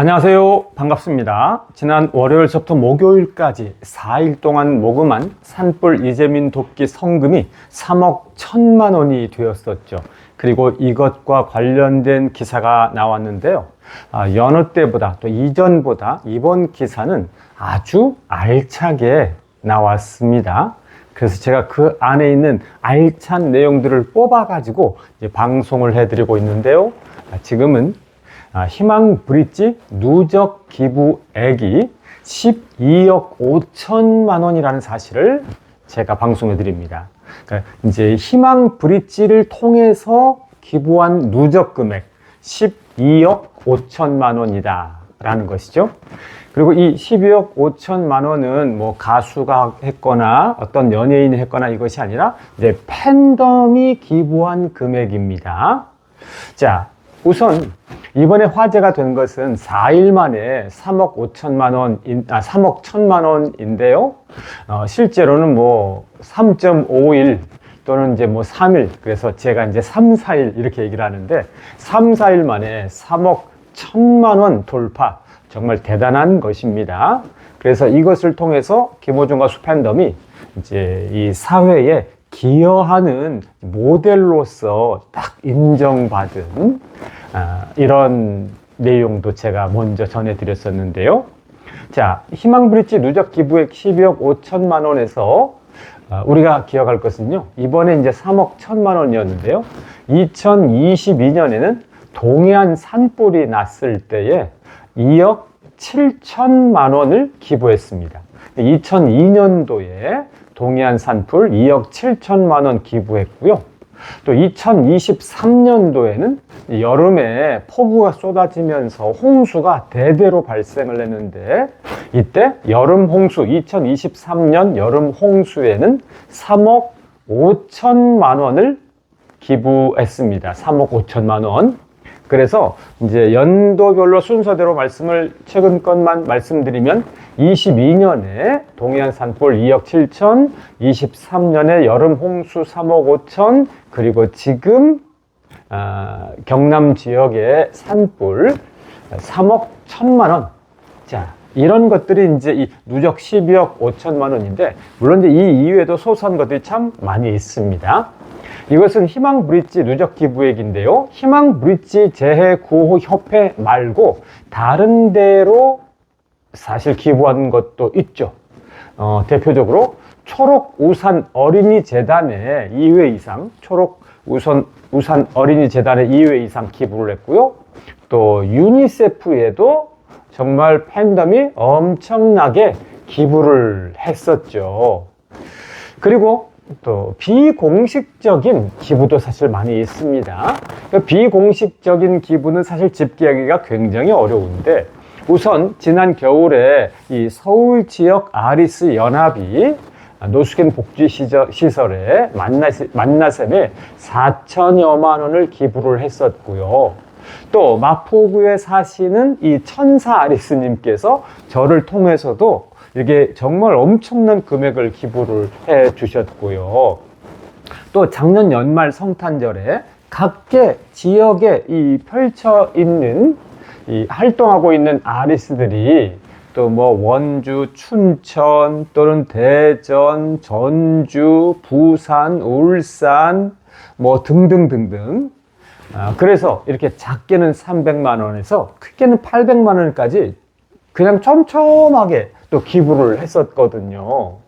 안녕하세요. 반갑습니다. 지난 월요일서부터 목요일까지 4일 동안 모금한 산불 이재민 돕기 성금이 3억 1천만 원이 되었었죠. 그리고 이것과 관련된 기사가 나왔는데요. 여느 때보다 또 이전보다 이번 기사는 아주 알차게 나왔습니다. 그래서 제가 그 안에 있는 알찬 내용들을 뽑아가지고 이제 방송을 해드리고 있는데요. 지금은 희망 브릿지 누적 기부액이 12억 5천만 원이라는 사실을 제가 방송해 드립니다. 그러니까 이제 희망 브릿지를 통해서 기부한 누적 금액 12억 5천만 원이다 라는 것이죠. 그리고 이 12억 5천만 원은 뭐 가수가 했거나 어떤 연예인이 했거나 이것이 아니라 이제 팬덤이 기부한 금액입니다. 자, 우선 이번에 화제가 된 것은 4일 만에 3억 5천만 원, 3억 1천만 원인데요. 실제로는 뭐 3.5일 또는 이제 뭐 3일, 그래서 제가 이제 3, 4일 이렇게 얘기를 하는데 3, 4일 만에 3억 1천만 원 돌파. 정말 대단한 것입니다. 그래서 이것을 통해서 김호중 가수 팬덤이 이제 이 사회에 기여하는 모델로서 딱 인정받은 이런 내용도 제가 먼저 전해드렸었는데요. 자, 희망브릿지 누적 기부액 12억 5천만 원에서 우리가 기억할 것은요, 이번에 이제 3억 1천만 원이었는데요. 2022년에는 동해안 산불이 났을 때에 2억 7천만 원을 기부했습니다. 2002년도에 동해안 산불 2억 7천만 원 기부했고요. 또 2023년도에는 여름에 폭우가 쏟아지면서 홍수가 대대로 발생을 했는데 이때 여름 홍수 2023년 여름 홍수에는 3억 5천만 원을 기부했습니다. 3억 5천만 원. 그래서 이제 연도별로 순서대로 최근 것만 말씀드리면 22년에 동해안 산불 2억 7천, 23년에 여름 홍수 3억 5천, 그리고 지금 경남 지역의 산불 3억 1천만 원. 자, 이런 것들이 이제 이 누적 12억 5천만 원인데, 물론 이제 이 이외에도 소소한 것들이 참 많이 있습니다. 이것은 희망 브릿지 누적 기부액인데요. 희망 브릿지 재해 구호 협회 말고 다른 데로 사실 기부한 것도 있죠. 대표적으로 초록 우산 어린이 재단에 2회 이상, 초록 우산 어린이 재단에 2회 이상 기부를 했고요. 또 유니세프에도 정말 팬덤이 엄청나게 기부를 했었죠. 그리고 또 비공식적인 기부도 사실 많이 있습니다. 비공식적인 기부는 사실 집계하기가 굉장히 어려운데, 우선 지난 겨울에 이 서울 지역 아리스 연합이 노숙인 복지시설에 만나샘에 4천여만 원을 기부를 했었고요. 또 마포구에 사시는 이 천사 아리스님께서 저를 통해서도 이게 정말 엄청난 금액을 기부를 해 주셨고요. 또 작년 연말 성탄절에 각계 지역에 이 펼쳐 있는 활동하고 있는 아리스들이 또 뭐 원주, 춘천 또는 대전, 전주, 부산, 울산 뭐 등등등등. 그래서 이렇게 작게는 300만 원에서 크게는 800만 원까지 그냥 촘촘하게 또 기부를 했었거든요.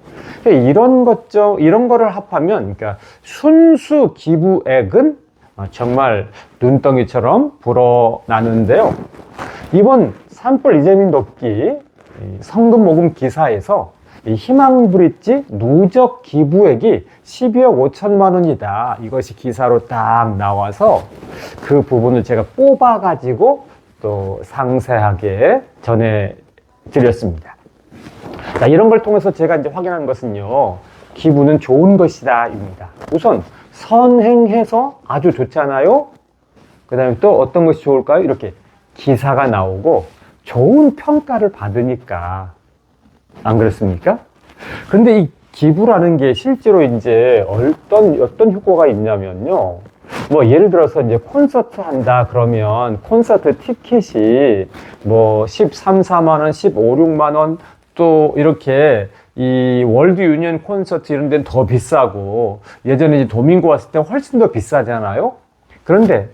이런 거를 합하면, 그러니까 순수 기부액은 정말 눈덩이처럼 불어나는데요. 이번 산불 이재민 돕기 성금 모금 기사에서 이 희망 브릿지 누적 기부액이 12억 5천만 원이다. 이것이 기사로 딱 나와서 그 부분을 제가 뽑아가지고 또 상세하게 전해드렸습니다. 자, 이런 걸 통해서 제가 이제 확인한 것은요, 기부는 좋은 것이다 입니다. 우선 선행해서 아주 좋잖아요. 그 다음에 또 어떤 것이 좋을까요? 이렇게 기사가 나오고 좋은 평가를 받으니까. 안 그렇습니까? 그런데 이 기부라는 게 실제로 이제 어떤 효과가 있냐면요, 뭐 예를 들어서 이제 콘서트 한다 그러면 콘서트 티켓이 뭐 13, 14만 원, 15, 6만 원, 또 이렇게 이 월드 유니언 콘서트 이런 데는 더 비싸고, 예전에 이제 도민고 왔을 때 훨씬 더 비싸잖아요. 그런데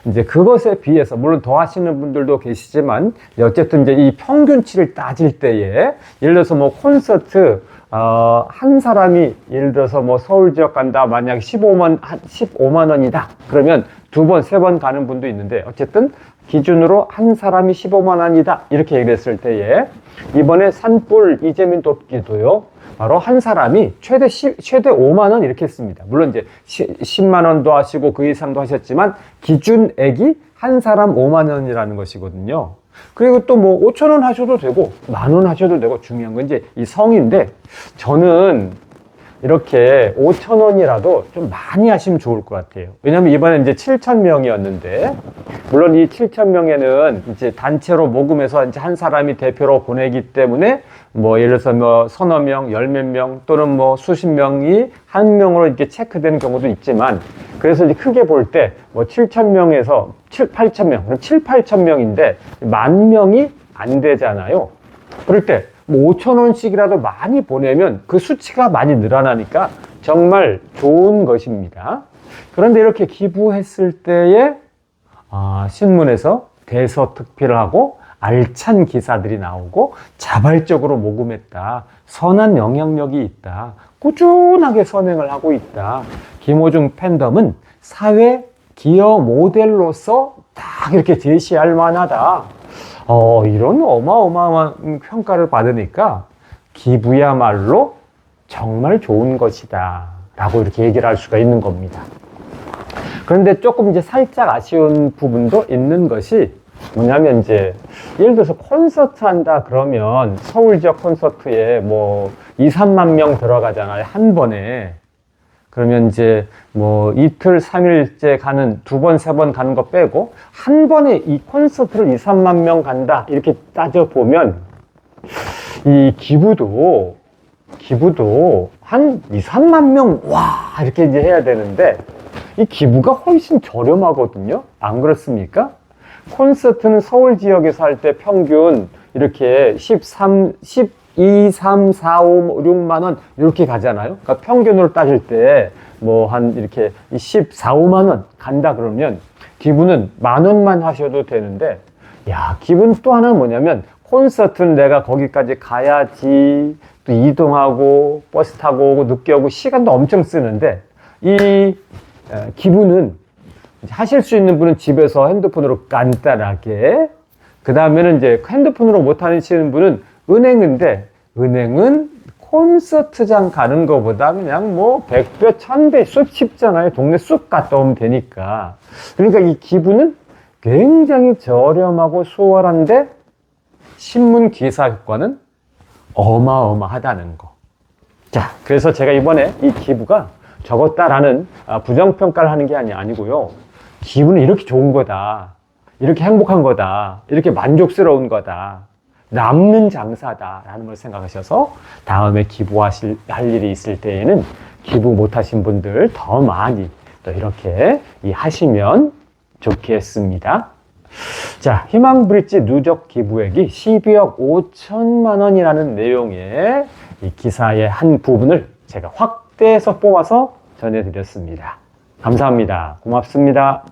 이제 그것에 비해서 물론 더 하시는 분들도 계시지만, 어쨌든 이제 이 평균치를 따질 때에 예를 들어서 뭐 콘서트 한 사람이 예를 들어서 뭐 서울 지역 간다, 만약 15만 원이다 그러면 두 번, 세 번 가는 분도 있는데, 어쨌든 기준으로 한 사람이 15만 원이다 이렇게 얘기를 했을 때에, 이번에 산불 이재민 돕기도요, 바로 한 사람이 최대 5만 원 이렇게 했습니다. 물론 이제 10만 원도 하시고 그 이상도 하셨지만 기준액이 한 사람 5만 원이라는 것이거든요. 그리고 또 뭐 5천 원 하셔도 되고 10,000원 하셔도 되고, 중요한 건 이제 이 성인데, 저는 이렇게 5천 원이라도 좀 많이 하시면 좋을 것 같아요. 왜냐면 이번에 이제 7천 명이었는데, 물론 이 7천 명에는 이제 단체로 모금해서 이제 한 사람이 대표로 보내기 때문에 뭐 예를 들어서 뭐 서너 명, 열 몇 명 또는 뭐 수십 명이 한 명으로 이렇게 체크되는 경우도 있지만, 그래서 이제 크게 볼 때 뭐 7천 명에서 8천 명, 그럼 7, 8천 명인데 10,000명이 안 되잖아요. 그럴 때 뭐 5천 원씩이라도 많이 보내면 그 수치가 많이 늘어나니까 정말 좋은 것입니다. 그런데 이렇게 기부했을 때에 신문에서 대서특필을 하고 알찬 기사들이 나오고 자발적으로 모금했다, 선한 영향력이 있다, 꾸준하게 선행을 하고 있다, 김호중 팬덤은 사회 기여 모델로서 딱 이렇게 제시할 만하다, 이런 어마어마한 평가를 받으니까 기부야말로 정말 좋은 것이다 라고 이렇게 얘기를 할 수가 있는 겁니다. 그런데 조금 이제 살짝 아쉬운 부분도 있는 것이 뭐냐면, 이제 예를 들어서 콘서트 한다 그러면 서울 지역 콘서트에 뭐 2, 3만 명 들어가잖아요, 한 번에. 그러면 이제 뭐 이틀, 3일째 가는, 두 번, 세 번 가는 거 빼고 한 번에 이 콘서트를 2, 3만 명 간다 이렇게 따져보면, 이 기부도 한 2, 3만 명 이렇게 이제 해야 되는데, 이 기부가 훨씬 저렴하거든요. 안 그렇습니까? 콘서트는 서울 지역에서 할 때 평균 이렇게 2, 3, 4, 5, 6만 원 이렇게 가잖아요. 그러니까 평균으로 따질 때 뭐 한 이렇게 14, 5만 원 간다 그러면 기부는 10,000원만 하셔도 되는데, 기부는 또 하나는 뭐냐면, 콘서트는 내가 거기까지 가야지, 또 이동하고 버스 타고 오고 늦게 오고 시간도 엄청 쓰는데, 이 기부는 하실 수 있는 분은 집에서 핸드폰으로 간단하게, 그 다음에는 이제 핸드폰으로 못 하시는 분은 은행은 콘서트장 가는 것보다 그냥 뭐 100배, 1000배 쑥 쉽잖아요. 동네 쑥 갔다 오면 되니까. 그러니까 이 기부는 굉장히 저렴하고 수월한데 신문 기사 효과는 어마어마하다는 거. 자, 그래서 제가 이번에 이 기부가 적었다라는 부정평가를 하는 게 아니고요. 기부는 이렇게 좋은 거다, 이렇게 행복한 거다, 이렇게 만족스러운 거다, 남는 장사다라는 걸 생각하셔서 다음에 기부하실 할 일이 있을 때에는 기부 못하신 분들 더 많이 또 이렇게 하시면 좋겠습니다. 자, 희망브릿지 누적 기부액이 12억 5천만 원이라는 내용의 이 기사의 한 부분을 제가 확대해서 뽑아서 전해드렸습니다. 감사합니다. 고맙습니다.